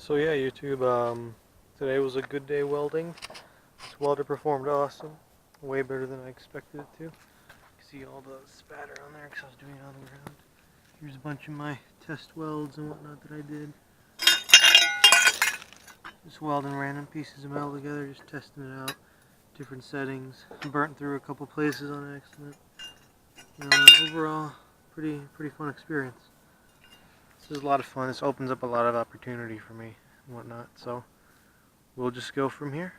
So yeah, YouTube, today was a good day welding. This welder performed awesome. Way better than I expected it to. You can see all the spatter on there because I was doing it on the ground. Here's a bunch of my test welds and whatnot that I did. Just welding random pieces of metal together, just testing it out. Different settings. Burnt through a couple places on accident. Overall, pretty fun experience. This is a lot of fun. This opens up a lot of opportunity for me and whatnot. So we'll just go from here.